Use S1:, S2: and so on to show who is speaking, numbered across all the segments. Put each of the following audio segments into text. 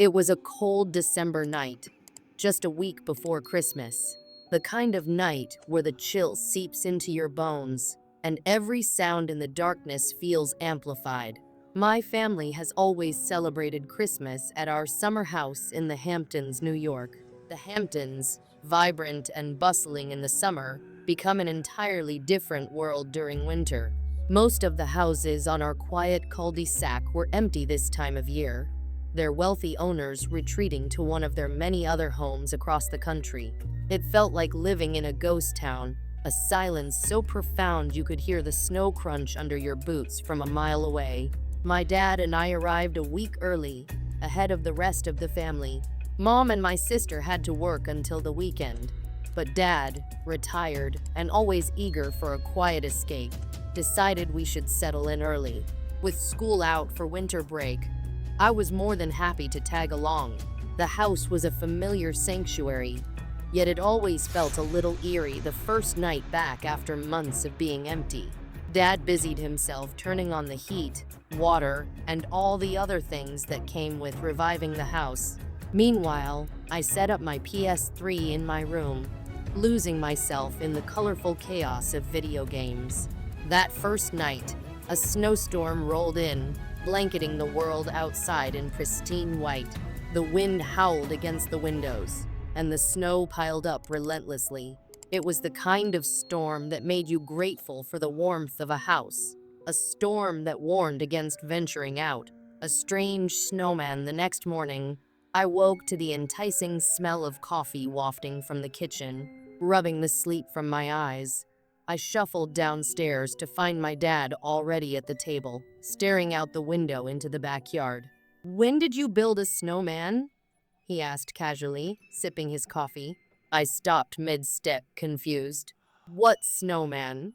S1: It was a cold December night, just a week before Christmas. The kind of night where the chill seeps into your bones and every sound in the darkness feels amplified. My family has always celebrated Christmas at our summer house in the Hamptons, New York. The Hamptons, vibrant and bustling in the summer, become an entirely different world during winter. Most of the houses on our quiet cul-de-sac were empty this time of year, their wealthy owners retreating to one of their many other homes across the country. It felt like living in a ghost town, a silence so profound you could hear the snow crunch under your boots from a mile away. My dad and I arrived a week early, ahead of the rest of the family. Mom and my sister had to work until the weekend, but Dad, retired and always eager for a quiet escape, decided we should settle in early. With school out for winter break, I was more than happy to tag along. The house was a familiar sanctuary, yet it always felt a little eerie the first night back after months of being empty. Dad busied himself turning on the heat, water, and all the other things that came with reviving the house. Meanwhile, I set up my PS3 in my room, losing myself in the colorful chaos of video games. That first night, a snowstorm rolled in, blanketing the world outside in pristine white. The wind howled against the windows, and the snow piled up relentlessly. It was the kind of storm that made you grateful for the warmth of a house, a storm that warned against venturing out. A strange snowman. The next morning, I woke to the enticing smell of coffee wafting from the kitchen, rubbing the sleep from my eyes. I shuffled downstairs to find my dad already at the table, staring out the window into the backyard. "When did you build a snowman?" he asked casually, sipping his coffee. I stopped mid-step, confused. "What snowman?"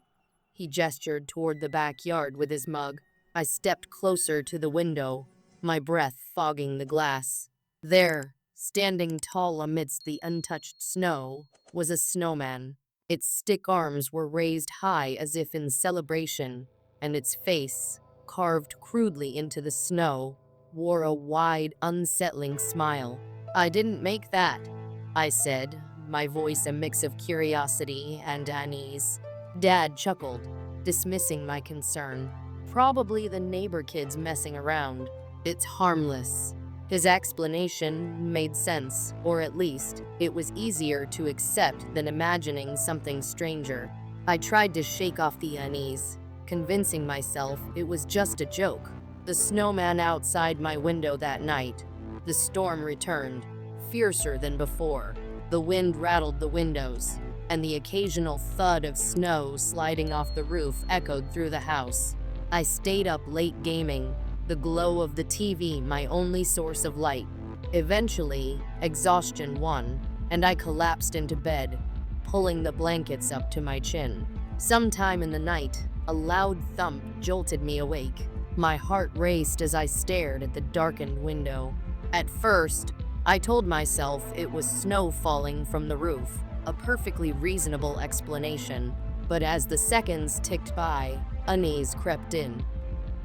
S1: He gestured toward the backyard with his mug. I stepped closer to the window, my breath fogging the glass. There, standing tall amidst the untouched snow, was a snowman. Its stick arms were raised high as if in celebration, and its face, carved crudely into the snow, wore a wide, unsettling smile. "I didn't make that," I said, my voice a mix of curiosity and unease. Dad chuckled, dismissing my concern. "Probably the neighbor kids messing around. It's harmless." His explanation made sense, or at least, it was easier to accept than imagining something stranger. I tried to shake off the unease, convincing myself it was just a joke. The snowman outside my window that night. The storm returned, fiercer than before. The wind rattled the windows, and the occasional thud of snow sliding off the roof echoed through the house. I stayed up late gaming, the glow of the TV my only source of light. Eventually, exhaustion won, and I collapsed into bed, pulling the blankets up to my chin. Sometime in the night, a loud thump jolted me awake. My heart raced as I stared at the darkened window. At first, I told myself it was snow falling from the roof, a perfectly reasonable explanation. But as the seconds ticked by, unease crept in.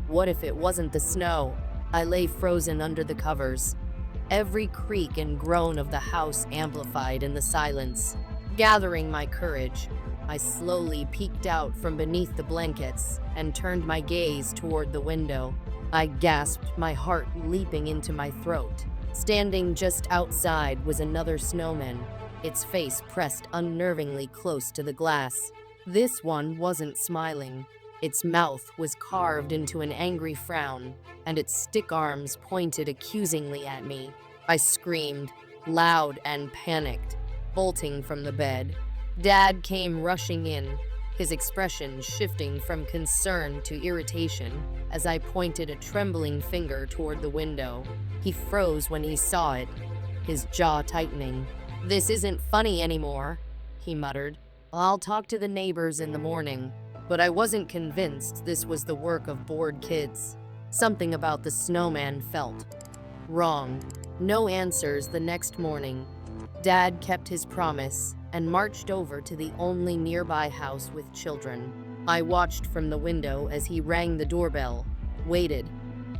S1: What if it wasn't the snow? I lay frozen under the covers, every creak and groan of the house amplified in the silence. Gathering my courage, I slowly peeked out from beneath the blankets and turned my gaze toward the window. I gasped, my heart leaping into my throat. Standing just outside was another snowman, its face pressed unnervingly close to the glass. This one wasn't smiling. Its mouth was carved into an angry frown, and its stick arms pointed accusingly at me. I screamed, loud and panicked, bolting from the bed. Dad came rushing in, his expression shifting from concern to irritation as I pointed a trembling finger toward the window. He froze when he saw it, his jaw tightening. "This isn't funny anymore," he muttered. "I'll talk to the neighbors in the morning." But I wasn't convinced this was the work of bored kids. Something about the snowman felt wrong. No answers the next morning. Dad kept his promise and marched over to the only nearby house with children. I watched from the window as he rang the doorbell, waited,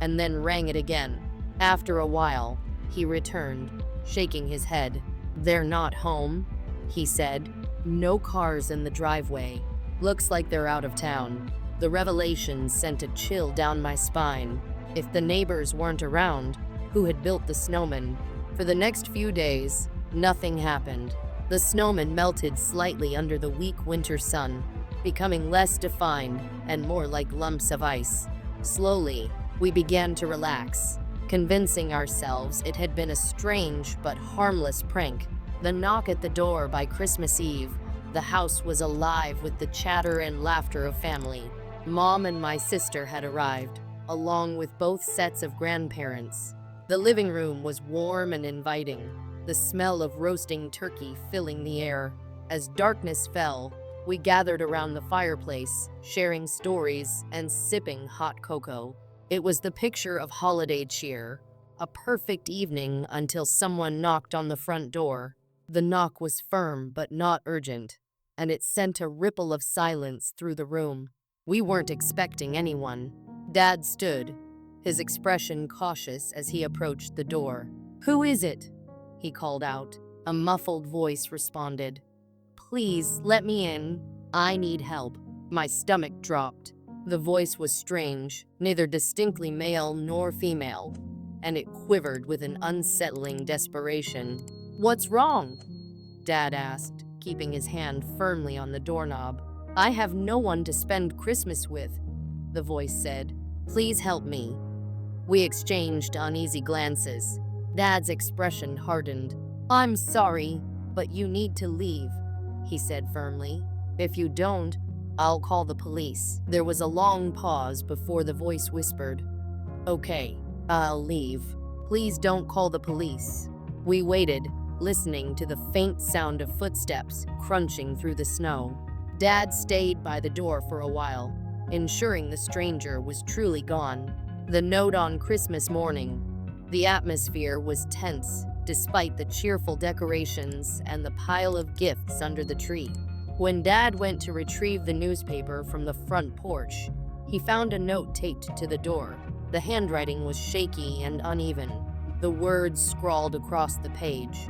S1: and then rang it again. After a while, he returned, shaking his head. "They're not home," he said. "No cars in the driveway. Looks like they're out of town." The revelation sent a chill down my spine. If the neighbors weren't around, who had built the snowman? For the next few days, nothing happened. The snowman melted slightly under the weak winter sun, becoming less defined and more like lumps of ice. Slowly, we began to relax, convincing ourselves it had been a strange but harmless prank. The knock at the door by Christmas Eve, the house was alive with the chatter and laughter of family. Mom and my sister had arrived, along with both sets of grandparents. The living room was warm and inviting, the smell of roasting turkey filling the air. As darkness fell, we gathered around the fireplace, sharing stories and sipping hot cocoa. It was the picture of holiday cheer, a perfect evening until someone knocked on the front door. The knock was firm but not urgent, and it sent a ripple of silence through the room. We weren't expecting anyone. Dad stood, his expression cautious as he approached the door. "Who is it?" he called out. A muffled voice responded. "Please, let me in. I need help." My stomach dropped. The voice was strange, neither distinctly male nor female, and it quivered with an unsettling desperation. "What's wrong?" Dad asked, keeping his hand firmly on the doorknob. "I have no one to spend Christmas with," the voice said. "Please help me." We exchanged uneasy glances. Dad's expression hardened. "I'm sorry, but you need to leave," he said firmly. "If you don't, I'll call the police." There was a long pause before the voice whispered, "Okay, I'll leave. Please don't call the police." We waited, listening to the faint sound of footsteps crunching through the snow. Dad stayed by the door for a while, ensuring the stranger was truly gone. The note on Christmas morning. The atmosphere was tense, despite the cheerful decorations and the pile of gifts under the tree. When Dad went to retrieve the newspaper from the front porch, he found a note taped to the door. The handwriting was shaky and uneven, the words scrawled across the page.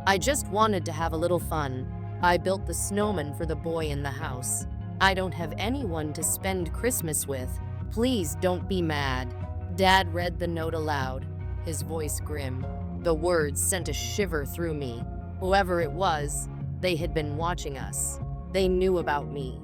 S1: "I just wanted to have a little fun. I built the snowman for the boy in the house. I don't have anyone to spend Christmas with. Please don't be mad." Dad read the note aloud, his voice grim. The words sent a shiver through me. Whoever it was, they had been watching us. They knew about me.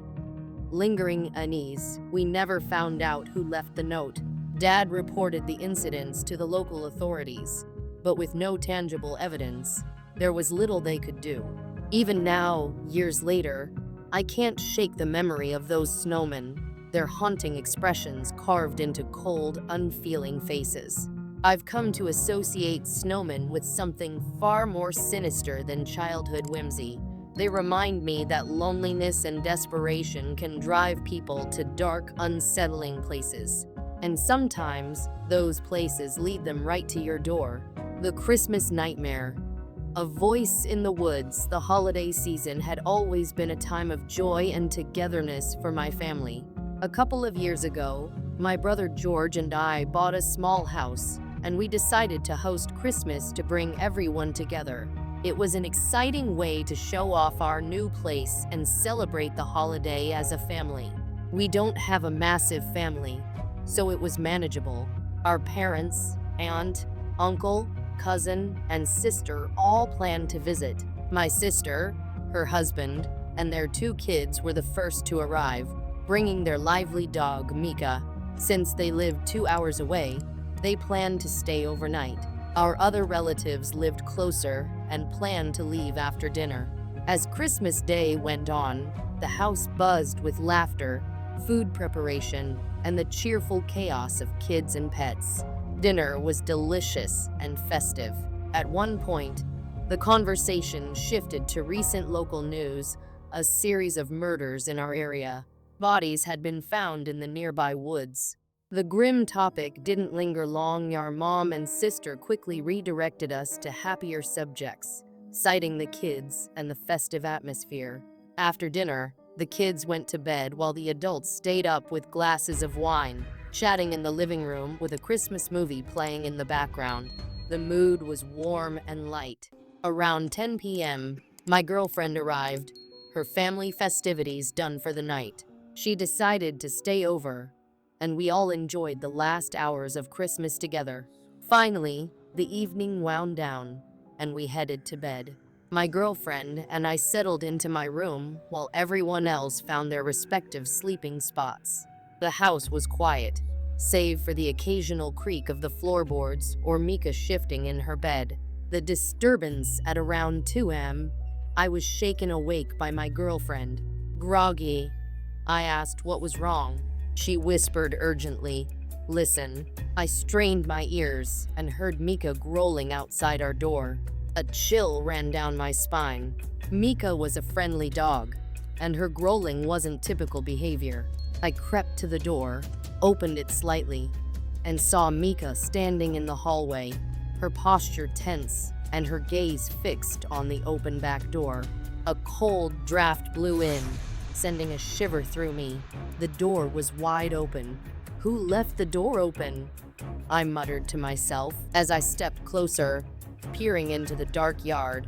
S1: Lingering unease, we never found out who left the note. Dad reported the incidents to the local authorities, but with no tangible evidence, there was little they could do. Even now, years later, I can't shake the memory of those snowmen, their haunting expressions carved into cold, unfeeling faces. I've come to associate snowmen with something far more sinister than childhood whimsy. They remind me that loneliness and desperation can drive people to dark, unsettling places. And sometimes, those places lead them right to your door. The Christmas nightmare. A voice in the woods. The holiday season had always been a time of joy and togetherness for my family. A couple of years ago, my brother George and I bought a small house, and we decided to host Christmas to bring everyone together. It was an exciting way to show off our new place and celebrate the holiday as a family. We don't have a massive family, so it was manageable. Our parents, aunt, uncle, cousin, and sister all planned to visit. My sister, her husband, and their 2 kids were the first to arrive, bringing their lively dog, Mika. Since they lived 2 hours away, they planned to stay overnight. Our other relatives lived closer and planned to leave after dinner. As Christmas Day went on, the house buzzed with laughter, food preparation, and the cheerful chaos of kids and pets. Dinner was delicious and festive. At one point, the conversation shifted to recent local news, a series of murders in our area. Bodies had been found in the nearby woods. The grim topic didn't linger long. Our mom and sister quickly redirected us to happier subjects, citing the kids and the festive atmosphere. After dinner, the kids went to bed while the adults stayed up with glasses of wine, chatting in the living room with a Christmas movie playing in the background. The mood was warm and light. Around 10 p.m., my girlfriend arrived, her family festivities done for the night. She decided to stay over, and we all enjoyed the last hours of Christmas together. Finally, the evening wound down, and we headed to bed. My girlfriend and I settled into my room while everyone else found their respective sleeping spots. The house was quiet, save for the occasional creak of the floorboards or Mika shifting in her bed. The disturbance at around 2 a.m., I was shaken awake by my girlfriend. Groggy, I asked what was wrong. She whispered urgently, "Listen." I strained my ears and heard Mika growling outside our door. A chill ran down my spine. Mika was a friendly dog, and her growling wasn't typical behavior. I crept to the door, opened it slightly, and saw Mika standing in the hallway, her posture tense and her gaze fixed on the open back door. A cold draft blew in, sending a shiver through me. The door was wide open. Who left the door open? I muttered to myself as I stepped closer, peering into the dark yard.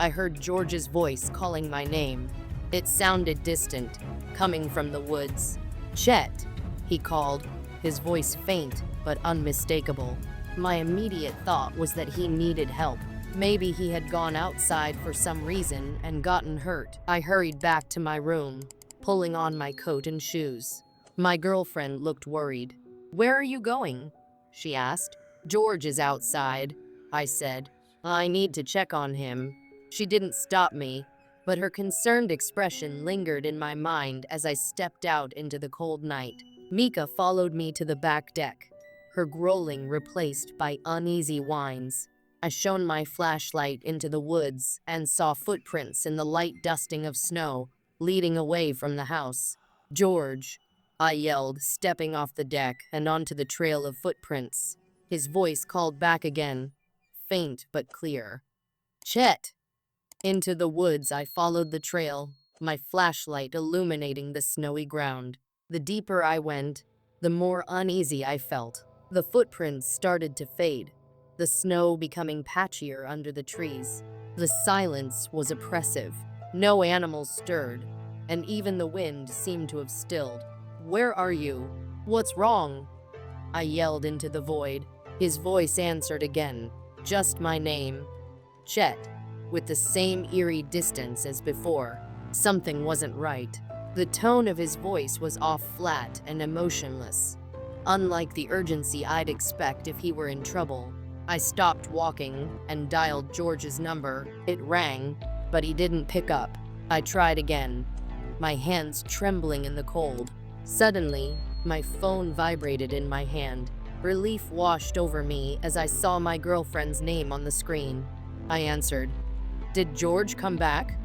S1: I heard George's voice calling my name. It sounded distant, coming from the woods. "Chet," he called, his voice faint but unmistakable. My immediate thought was that he needed help. Maybe he had gone outside for some reason and gotten hurt. I hurried back to my room, pulling on my coat and shoes. My girlfriend looked worried. "Where are you going?" she asked. "George is outside," I said. "I need to check on him." She didn't stop me, but her concerned expression lingered in my mind as I stepped out into the cold night. Mika followed me to the back deck, her growling replaced by uneasy whines. I shone my flashlight into the woods and saw footprints in the light dusting of snow, leading away from the house. "George," I yelled, stepping off the deck and onto the trail of footprints. His voice called back again, faint but clear. "Chet!" Into the woods I followed the trail, my flashlight illuminating the snowy ground. The deeper I went, the more uneasy I felt. The footprints started to fade, the snow becoming patchier under the trees. The silence was oppressive. No animals stirred, and even the wind seemed to have stilled. "Where are you? What's wrong?" I yelled into the void. His voice answered again, just my name, Chet, with the same eerie distance as before. Something wasn't right. The tone of his voice was off flat and emotionless, unlike the urgency I'd expect if he were in trouble. I stopped walking and dialed George's number. It rang, but he didn't pick up. I tried again, my hands trembling in the cold. Suddenly, my phone vibrated in my hand. Relief washed over me as I saw my girlfriend's name on the screen. I answered. "Did George come back?"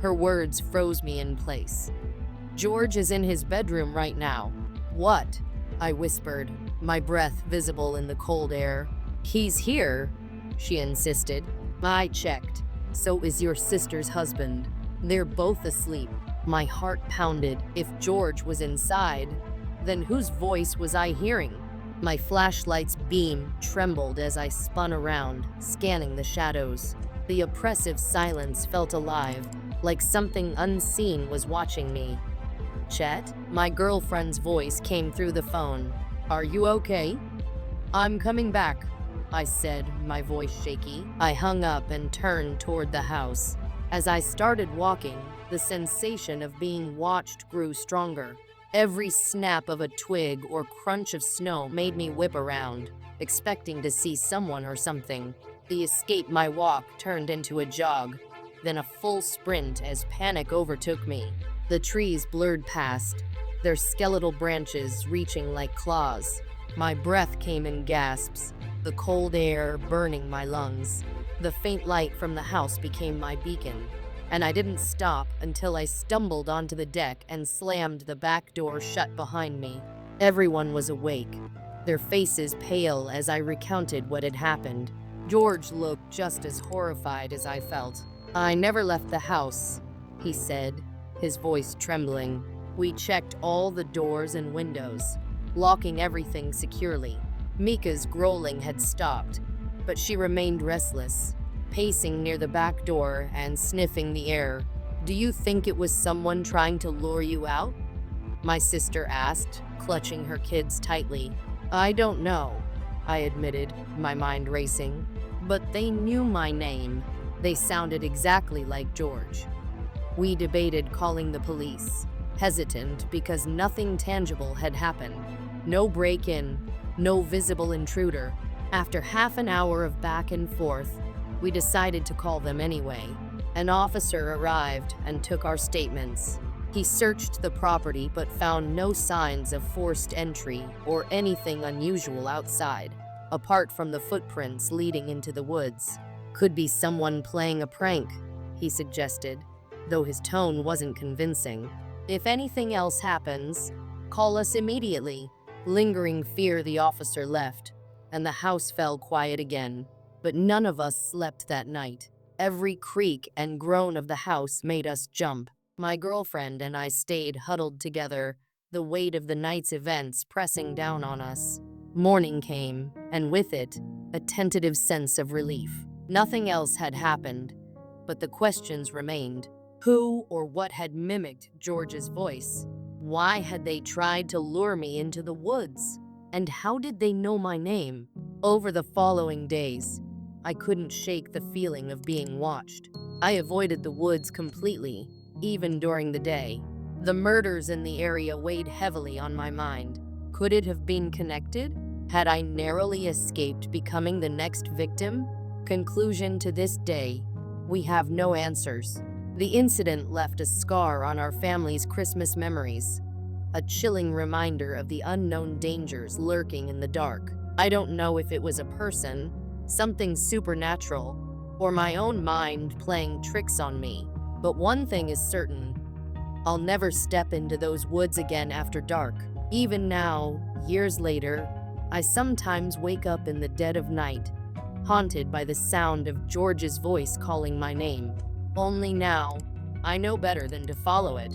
S1: Her words froze me in place. "George is in his bedroom right now." "What?" I whispered, my breath visible in the cold air. "He's here," she insisted. I checked. "So is your sister's husband. They're both asleep." My heart pounded. If George was inside, then whose voice was I hearing? My flashlight's beam trembled as I spun around, scanning the shadows. The oppressive silence felt alive, like something unseen was watching me. "Chet?" My girlfriend's voice came through the phone. "Are you okay?" "I'm coming back," I said, my voice shaky. I hung up and turned toward the house. As I started walking, the sensation of being watched grew stronger. Every snap of a twig or crunch of snow made me whip around, expecting to see someone or something. The escape my walk turned into a jog, then a full sprint as panic overtook me. The trees blurred past, their skeletal branches reaching like claws. My breath came in gasps, the cold air burning my lungs. The faint light from the house became my beacon, and I didn't stop until I stumbled onto the deck and slammed the back door shut behind me. Everyone was awake, their faces pale as I recounted what had happened. George looked just as horrified as I felt. "I never left the house," he said, his voice trembling. "We checked all the doors and windows, locking everything securely." Mika's growling had stopped, but she remained restless, pacing near the back door and sniffing the air. "Do you think it was someone trying to lure you out?" my sister asked, clutching her kids tightly. "I don't know," I admitted, my mind racing. "But they knew my name. They sounded exactly like George." We debated calling the police, hesitant because nothing tangible had happened. No break-in, no visible intruder. After half an hour of back and forth, we decided to call them anyway. An officer arrived and took our statements. He searched the property but found no signs of forced entry or anything unusual outside, apart from the footprints leading into the woods. "Could be someone playing a prank," he suggested, though his tone wasn't convincing. "If anything else happens, call us immediately." Lingering fear, the officer left, and the house fell quiet again. But none of us slept that night. Every creak and groan of the house made us jump. My girlfriend and I stayed huddled together, the weight of the night's events pressing down on us. Morning came, and with it, a tentative sense of relief. Nothing else had happened, but the questions remained. Who or what had mimicked George's voice? Why had they tried to lure me into the woods? And how did they know my name? Over the following days, I couldn't shake the feeling of being watched. I avoided the woods completely, even during the day. The murders in the area weighed heavily on my mind. Could it have been connected? Had I narrowly escaped becoming the next victim? Conclusion: to this day, we have no answers. The incident left a scar on our family's Christmas memories, a chilling reminder of the unknown dangers lurking in the dark. I don't know if it was a person, something supernatural, or my own mind playing tricks on me. But one thing is certain: I'll never step into those woods again after dark. Even now, years later, I sometimes wake up in the dead of night, haunted by the sound of George's voice calling my name. Only now, I know better than to follow it.